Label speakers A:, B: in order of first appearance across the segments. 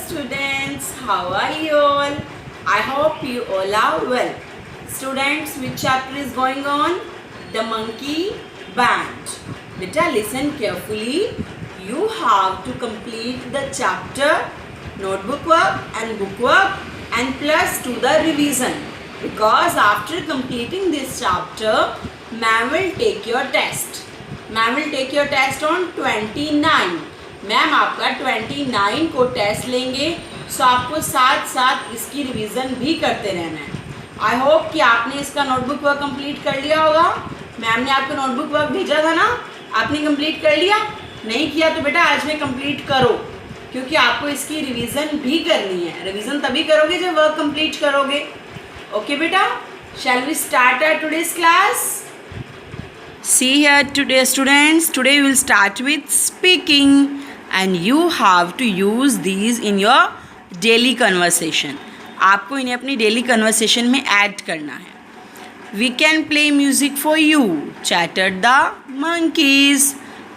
A: students, how are you all? I hope you all are well. Students, which chapter is going on? The monkey band. Beta, listen carefully. You have to complete the chapter, notebook work and book work, and plus to the revision. Because after completing this chapter, ma'am will take your test. Ma'am will take your test on 29. Ma'am आपका 29 को test लेंगे, सो आपको साथ साथ इसकी revision भी करते रहना है. आई होप कि आपने इसका नोटबुक वर्क कंप्लीट कर लिया होगा. मैम ने आपको नोटबुक वर्क भेजा था ना, आपने कंप्लीट कर लिया? नहीं किया तो बेटा आज में कंप्लीट करो, क्योंकि आपको इसकी रिवीजन भी करनी है. रिवीजन तभी करोगे जब वर्क कंप्लीट करोगे. ओके बेटा, shall we start our today's class? See here today students, today we will start with speaking and you have to use these in your daily conversation. आपको इन्हें अपनी daily conversation में add करना है. We can play music for you, chattered the monkeys.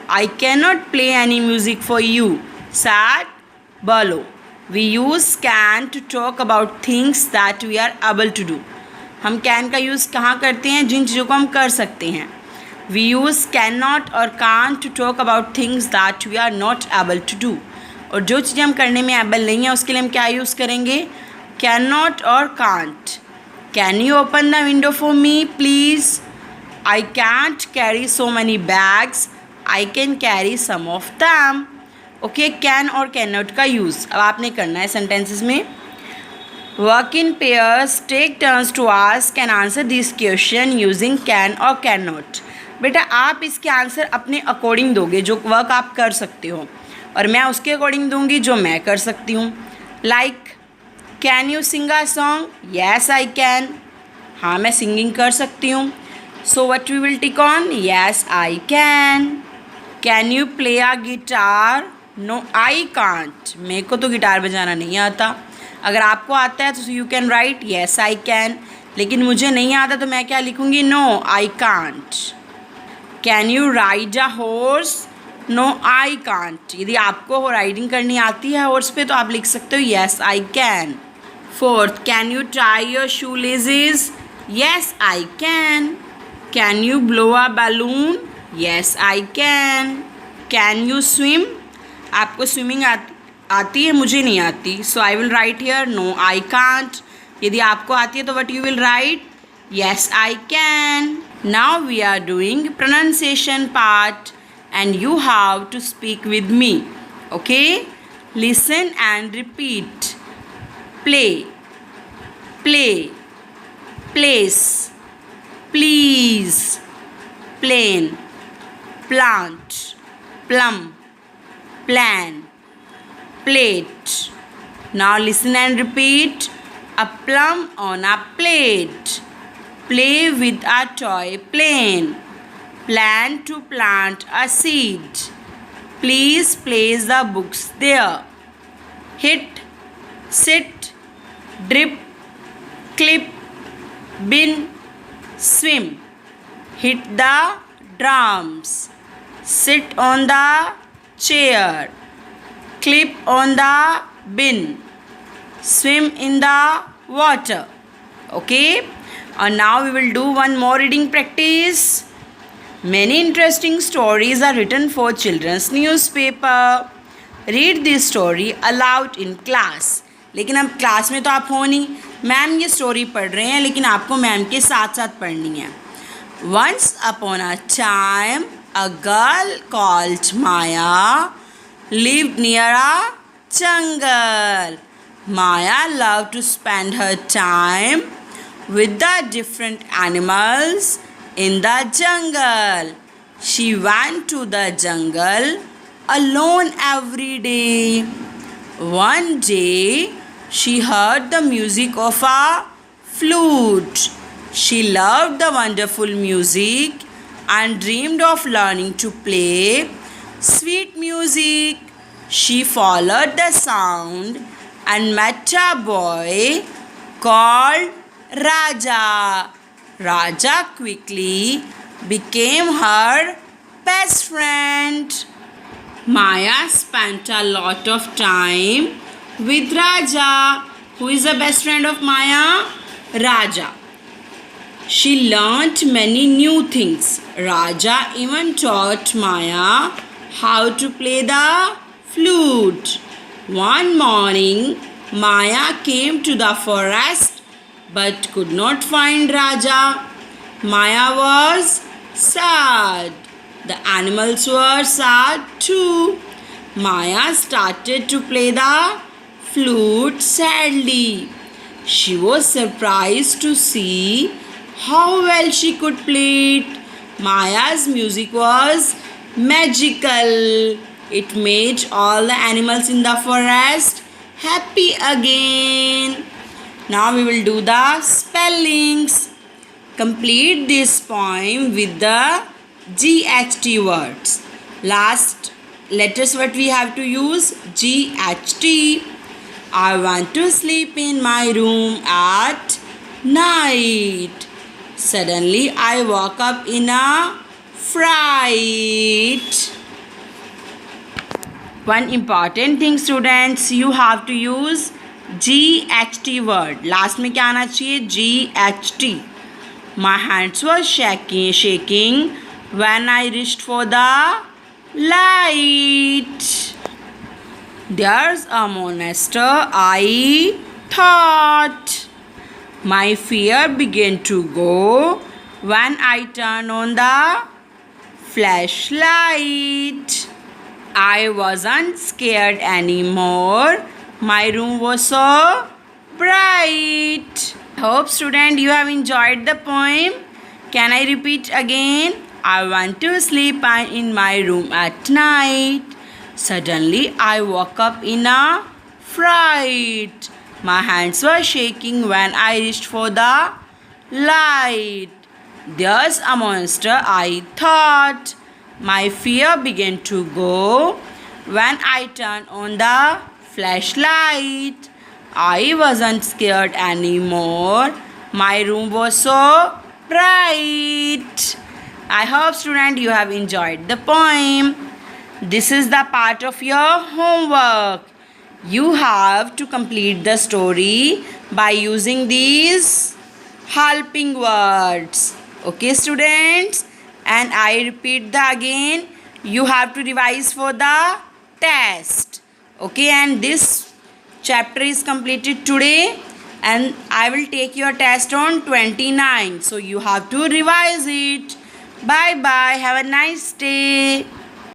A: I cannot play any music for you, said Baloo. We use can to talk about things that we are able to do. हम can का use कहाँ करते हैं? जिन चीज़ों को हम कर सकते हैं. We use cannot और can't to talk about things that we are not able to do. और जो चीज़ें हम करने में एबल नहीं हैं उसके लिए हम क्या यूज़ करेंगे? Cannot और can't. Can you open the window for me please? I can't carry so many bags. I can carry some of them. Okay, can और cannot का यूज़ अब आपने करना है सेंटेंसेस में. Work in pairs, take turns to ask and answer this question using can और cannot. बेटा आप इसके आंसर अपने अकॉर्डिंग दोगे जो वर्क आप कर सकते हो, और मैं उसके अकॉर्डिंग दूंगी जो मैं कर सकती हूँ. Like can you sing a song? Yes I can. हाँ मैं सिंगिंग कर सकती हूँ. So what we will tick on? Yes I can. Can you play a guitar? No I can't. मेरे को तो गिटार बजाना नहीं आता. अगर आपको आता है तो you can write yes I can, लेकिन मुझे नहीं आता तो मैं क्या लिखूँगी? No I can't. Can you ride a horse? No I can't. यदि आपको राइडिंग करनी आती है हॉर्स पे तो आप लिख सकते हो yes I can. Fourth, can you tie your shoe laces? Yes I can. Can you blow a balloon? Yes I can. Can you swim? आपको स्विमिंग आती है, मुझे नहीं आती, so I will write here no I can't. यदि आपको आती है तो what you will write? Yes, I can. Now we are doing pronunciation part and you have to speak with me. Okay? Listen and repeat. Play, play, place, please, plane, plant, plum, plan, plate. Now listen and repeat. A plum on a plate. Play with a toy plane. Plan to plant a seed. Please place the books there. Hit, sit, drip, clip, bin, swim. Hit the drums. Sit on the chair. Clip on the bin. Swim in the water. Okay? And now we will do one more reading practice. Many interesting stories are written for children's newspaper. Read this story aloud in class. लेकिन अब class में तो आप हो नहीं, ma'am ये story पढ़ रहे हैं लेकिन आपको मैम के साथ साथ पढ़नी है. Once upon a time, a girl called Maya lived near a jungle. Maya loved to spend her time with the different animals in the jungle. She went to the jungle alone every day. One day, she heard the music of a flute. She loved the wonderful music and dreamed of learning to play sweet music. She followed the sound and met a boy called Raja. Raja quickly became her best friend. Maya spent a lot of time with Raja. Who is the best friend of Maya? Raja. She learnt many new things. Raja even taught Maya how to play the flute. One morning, Maya came to the forest but could not find Raja. Maya was sad. The animals were sad too. Maya started to play the flute sadly. She was surprised to see how well she could play it. Maya's music was magical. It made all the animals in the forest happy again. Now we will do the spellings. Complete this poem with the GHT words. Last letters what we have to use? GHT. I want to sleep in my room at night. Suddenly I woke up in a fright. One important thing students, you have to use GHT word. Last में क्या आना चाहिए? GHT. My hands were shaking when I reached for the light. There's a monster, I thought. My fear began to go when I turned on the flashlight. I wasn't scared anymore. My room was so bright. Hope student you have enjoyed the poem. Can I repeat again? I want to sleep in my room at night. Suddenly I woke up in a fright. My hands were shaking when I reached for the light. There's a monster, I thought. My fear began to go when I turned on the flashlight. I wasn't scared anymore. My room was so bright. I hope student you have enjoyed the poem. This is the part of your homework. You have to complete the story by using these helping words. Okay students? And I repeat the again. You have to revise for the test. Okay, and this chapter is completed today and I will take your test on 29. So you have to revise it. Bye bye. Have a nice day.